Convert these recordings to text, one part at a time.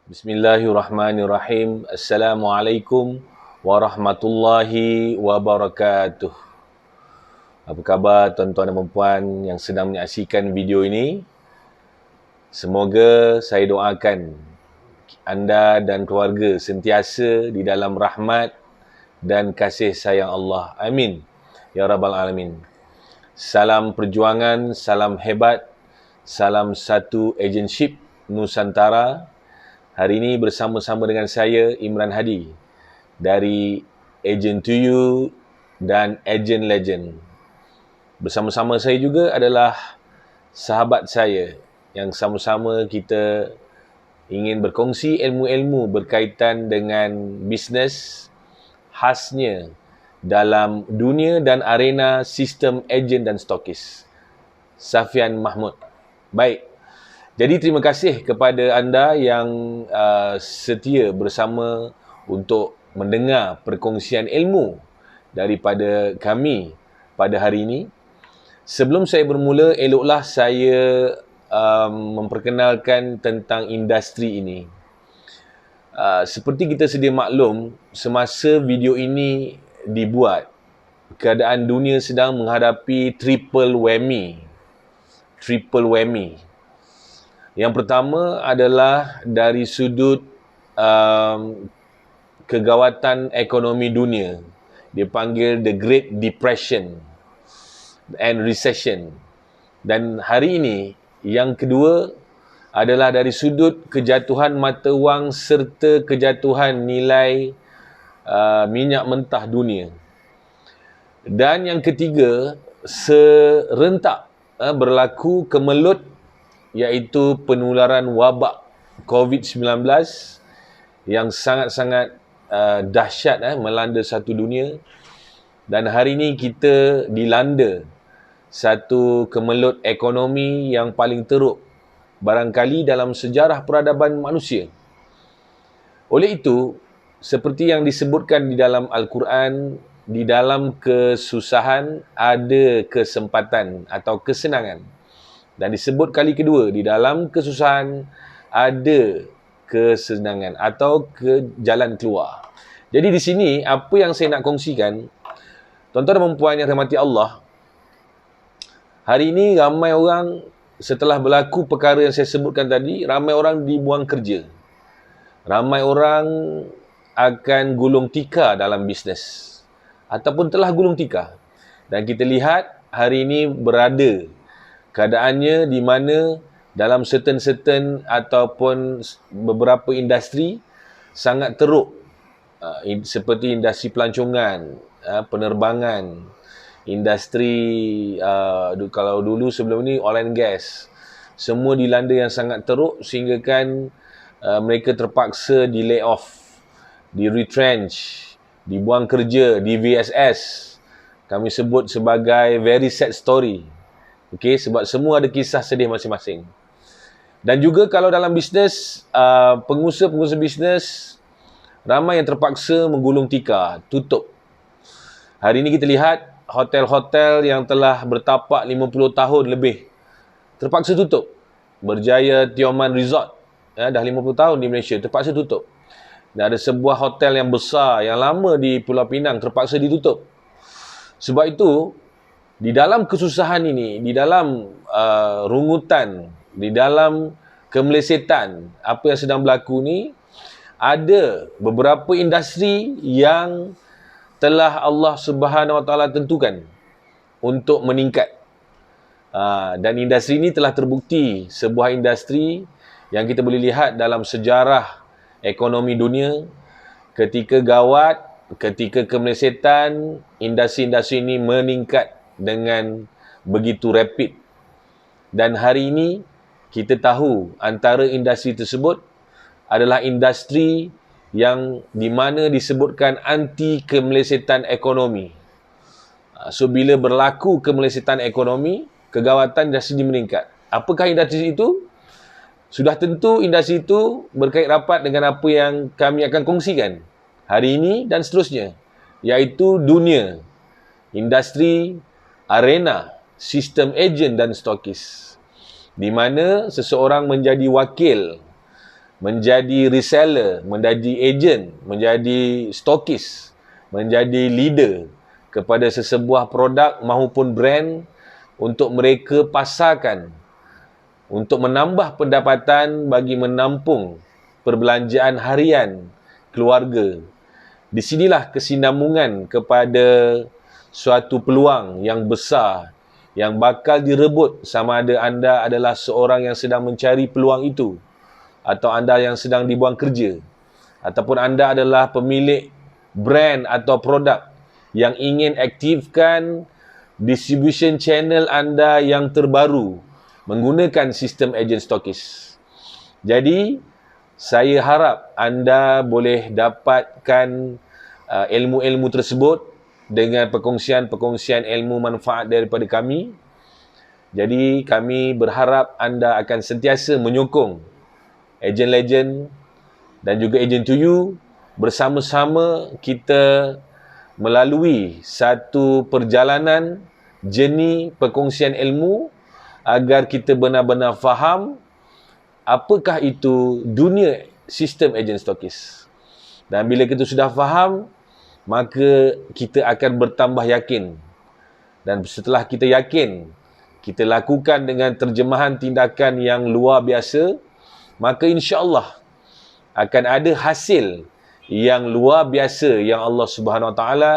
Bismillahirrahmanirrahim. Assalamualaikum warahmatullahi wabarakatuh. Apa khabar tuan-tuan dan puan yang sedang menyaksikan video ini? Semoga saya doakan anda dan keluarga sentiasa di dalam rahmat dan kasih sayang Allah. Amin. Ya Rabbal Alamin. Salam perjuangan, salam hebat, salam satu agenship Nusantara. Hari ini bersama-sama dengan saya, Imran Hadi, dari Agent to You dan Agent Legend. Bersama-sama saya juga adalah sahabat saya yang sama-sama kita ingin berkongsi ilmu-ilmu berkaitan dengan bisnes khasnya dalam dunia dan arena sistem ejen dan stokis. Safian Mahmud. Baik. Jadi terima kasih kepada anda yang setia bersama untuk mendengar perkongsian ilmu daripada kami pada hari ini. Sebelum saya bermula, eloklah saya memperkenalkan tentang industri ini. Seperti kita sedia maklum, semasa video ini dibuat, keadaan dunia sedang menghadapi triple whammy. Yang pertama adalah dari sudut kegawatan ekonomi dunia. Dia panggil the Great Depression and Recession. Dan hari ini, yang kedua adalah dari sudut kejatuhan mata wang serta kejatuhan nilai minyak mentah dunia. Dan yang ketiga, serentak berlaku kemelut, iaitu penularan wabak COVID-19 yang sangat-sangat dahsyat melanda satu dunia. Dan hari ini kita dilanda satu kemelut ekonomi yang paling teruk barangkali dalam sejarah peradaban manusia. Oleh itu, seperti yang disebutkan di dalam Al-Quran, di dalam kesusahan ada kesempatan atau kesenangan. Dan disebut kali kedua, di dalam kesusahan ada kesenangan atau jalan keluar. Jadi di sini, apa yang saya nak kongsikan, tuan-tuan dan puan yang rahmati Allah, hari ini ramai orang, setelah berlaku perkara yang saya sebutkan tadi, ramai orang dibuang kerja. Ramai orang akan gulung tikar dalam bisnes. Ataupun telah gulung tikar. Dan kita lihat hari ini berada keadaannya di mana dalam certain ataupun beberapa industri sangat teruk, seperti industri pelancongan, penerbangan, industri kalau dulu sebelum ni oil and gas, semua dilanda yang sangat teruk sehingga kan mereka terpaksa di lay off, di retrench, dibuang kerja, di VSS. Kami sebut sebagai very sad story. Okey, sebab semua ada kisah sedih masing-masing. Dan juga kalau dalam bisnes, pengusaha-pengusaha bisnes ramai yang terpaksa menggulung tikar, tutup. Hari ini kita lihat hotel-hotel yang telah bertapak 50 tahun lebih terpaksa tutup. Berjaya Tioman Resort, dah 50 tahun di Malaysia, terpaksa tutup. Dan ada sebuah hotel yang besar, yang lama di Pulau Pinang, terpaksa ditutup. Sebab itu, di dalam kesusahan ini, di dalam rungutan, di dalam kemelesetan, apa yang sedang berlaku ni, ada beberapa industri yang telah Allah Subhanahu Wa Taala tentukan untuk meningkat. Dan industri ini telah terbukti sebuah industri yang kita boleh lihat dalam sejarah ekonomi dunia, ketika gawat, ketika kemelesetan, industri-industri ini meningkat dengan begitu rapid. Dan hari ini kita tahu antara industri tersebut adalah industri yang di mana disebutkan anti kemelesetan ekonomi. So bila berlaku kemelesetan ekonomi, kegawatan industri ini meningkat. Apakah industri itu? Sudah tentu industri itu berkait rapat dengan apa yang kami akan kongsikan hari ini dan seterusnya, iaitu dunia industri arena sistem ejen dan stokis, di mana seseorang menjadi wakil menjadi reseller, menjadi agent, menjadi stokis, menjadi leader kepada sesebuah produk maupun brand untuk mereka pasarkan, untuk menambah pendapatan bagi menampung perbelanjaan harian keluarga. Di sinilah kesinambungan kepada suatu peluang yang besar yang bakal direbut sama ada anda adalah seorang yang sedang mencari peluang itu, atau anda yang sedang dibuang kerja, ataupun anda adalah pemilik brand atau produk yang ingin aktifkan distribution channel anda yang terbaru menggunakan sistem agent stokis. Jadi, saya harap anda boleh dapatkan ilmu-ilmu tersebut dengan perkongsian-perkongsian ilmu manfaat daripada kami. Jadi, kami berharap anda akan sentiasa menyokong Agent Legend dan juga Agent to You. Bersama-sama kita melalui satu perjalanan journey perkongsian ilmu agar kita benar-benar faham apakah itu dunia sistem agent stokis. Dan bila kita sudah faham, maka kita akan bertambah yakin. Dan setelah kita yakin, kita lakukan dengan terjemahan tindakan yang luar biasa, maka insya-Allah akan ada hasil yang luar biasa yang Allah Subhanahu Wa Taala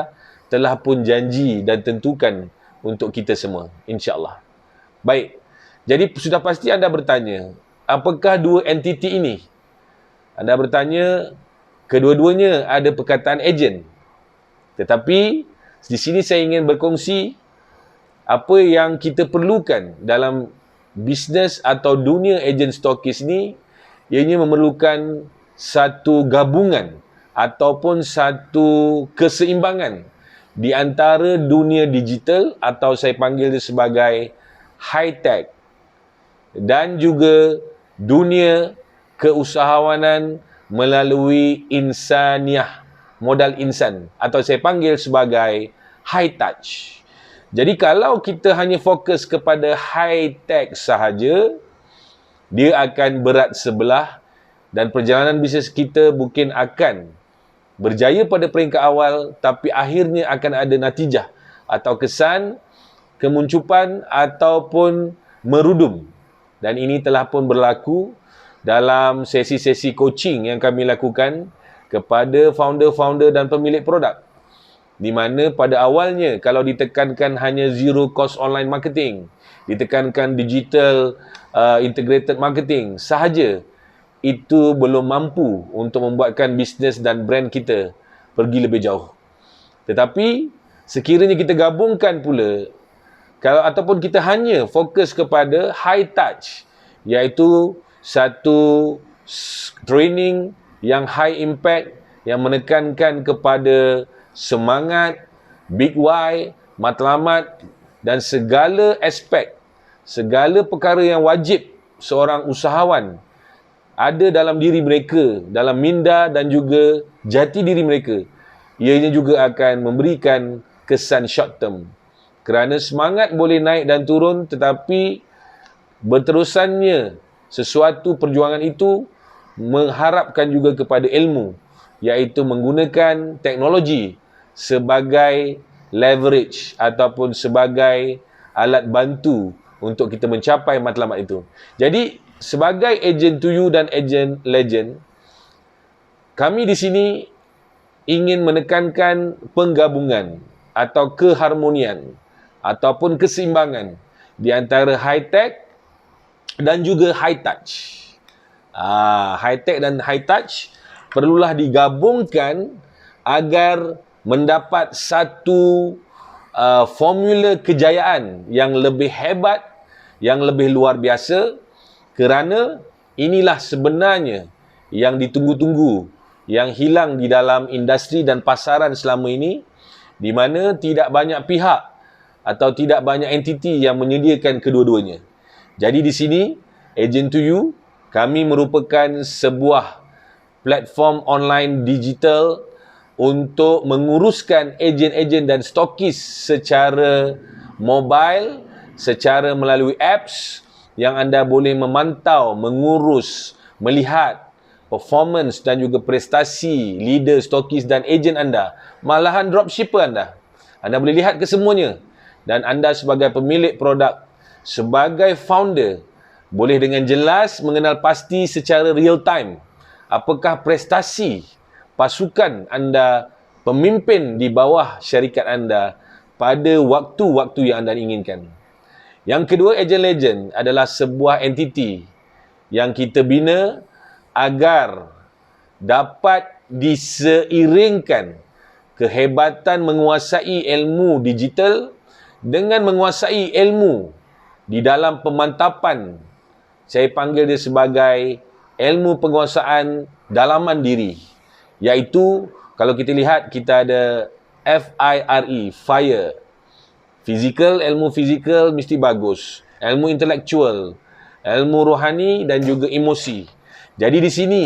telah pun janji dan tentukan untuk kita semua, insya-Allah. Baik. Jadi sudah pasti anda bertanya, apakah dua entiti ini? Anda bertanya, kedua-duanya ada perkataan agent. Tetapi di sini saya ingin berkongsi apa yang kita perlukan dalam bisnes atau dunia agent stokis ni. Ianya memerlukan satu gabungan ataupun satu keseimbangan di antara dunia digital atau saya panggil dia sebagai high tech dan juga dunia keusahawanan melalui insaniah, modal insan, atau saya panggil sebagai high touch. Jadi kalau kita hanya fokus kepada high tech sahaja, dia akan berat sebelah dan perjalanan bisnes kita mungkin akan berjaya pada peringkat awal, tapi akhirnya akan ada natijah atau kesan kemuncupan ataupun merudum. Dan ini telah pun berlaku dalam sesi-sesi coaching yang kami lakukan kepada founder-founder dan pemilik produk. Di mana pada awalnya kalau ditekankan hanya zero cost online marketing, ditekankan digital integrated marketing sahaja, itu belum mampu untuk membuatkan bisnes dan brand kita pergi lebih jauh. Tetapi sekiranya kita gabungkan pula, kalau ataupun kita hanya fokus kepada high touch, iaitu satu training yang high impact, yang menekankan kepada semangat, big why, matlamat dan segala aspek, segala perkara yang wajib seorang usahawan ada dalam diri mereka, dalam minda dan juga jati diri mereka, ianya juga akan memberikan kesan short term. Kerana semangat boleh naik dan turun, tetapi berterusannya sesuatu perjuangan itu mengharapkan juga kepada ilmu, iaitu menggunakan teknologi sebagai leverage ataupun sebagai alat bantu untuk kita mencapai matlamat itu. Jadi sebagai agent to you dan agent legend, kami di sini ingin menekankan penggabungan atau keharmonian ataupun keseimbangan di antara high tech dan juga high touch. High tech dan high touch perlulah digabungkan agar mendapat satu formula kejayaan yang lebih hebat, yang lebih luar biasa, kerana inilah sebenarnya yang ditunggu-tunggu, yang hilang di dalam industri dan pasaran selama ini, di mana tidak banyak pihak atau tidak banyak entiti yang menyediakan kedua-duanya. Jadi di sini, Agent to You, kami merupakan sebuah platform online digital untuk menguruskan ejen-ejen dan stokis secara mobile, secara melalui apps yang anda boleh memantau, mengurus, melihat performance dan juga prestasi leader, stokis dan ejen anda, malahan dropshipper anda. Anda boleh lihat kesemuanya. Dan anda sebagai pemilik produk, sebagai founder, boleh dengan jelas mengenal pasti secara real time apakah prestasi pasukan anda, pemimpin di bawah syarikat anda pada waktu-waktu yang anda inginkan. Yang kedua, Agent Legend adalah sebuah entiti yang kita bina agar dapat diseiringkan kehebatan menguasai ilmu digital dengan menguasai ilmu di dalam pemantapan. Saya panggil dia sebagai ilmu penguasaan dalaman diri. Iaitu, kalau kita lihat, kita ada FIRE, FIRE. Fizikal, ilmu fizikal mesti bagus. Ilmu intelektual, ilmu rohani dan juga emosi. Jadi di sini,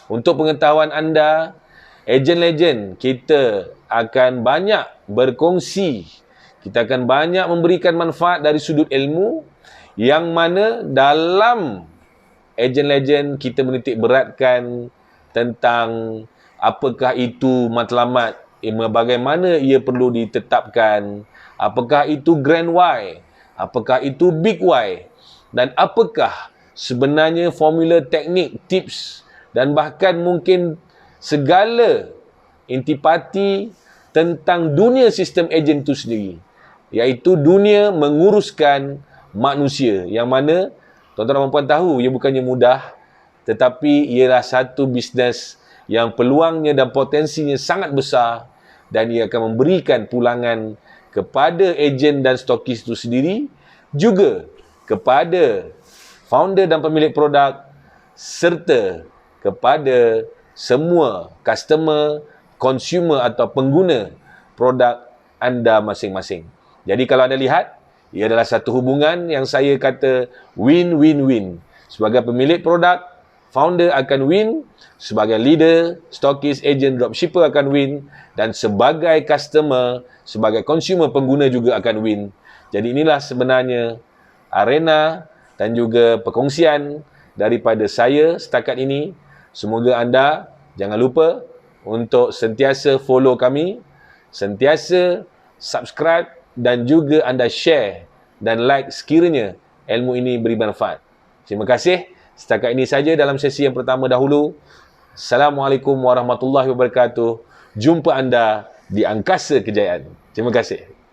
untuk pengetahuan anda, Agent Legend, kita akan banyak berkongsi. Kita akan banyak memberikan manfaat dari sudut ilmu, yang mana dalam Agent Legend kita menitik beratkan tentang apakah itu matlamat, bagaimana ia perlu ditetapkan, apakah itu Grand Why, apakah itu Big Why, dan apakah sebenarnya formula, teknik, tips dan bahkan mungkin segala intipati tentang dunia sistem ejen itu sendiri, iaitu dunia menguruskan manusia, yang mana tuan-tuan dan puan tahu ia bukannya mudah, tetapi ialah satu bisnes yang peluangnya dan potensinya sangat besar, dan ia akan memberikan pulangan kepada ejen dan stokis itu sendiri, juga kepada founder dan pemilik produk, serta kepada semua customer, consumer atau pengguna produk anda masing-masing. Jadi kalau anda lihat, ia adalah satu hubungan yang saya kata win-win-win. Sebagai pemilik produk, founder akan win, sebagai leader, stokis, agent, dropshipper akan win, dan sebagai customer, sebagai consumer, pengguna juga akan win. Jadi inilah sebenarnya arena dan juga perkongsian daripada saya setakat ini. Semoga anda jangan lupa untuk sentiasa follow kami, sentiasa subscribe dan juga anda share dan like sekiranya ilmu ini beri manfaat. Terima kasih. Setakat ini saja dalam sesi yang pertama dahulu. Assalamualaikum warahmatullahi wabarakatuh. Jumpa anda di Angkasa Kejayaan. Terima kasih.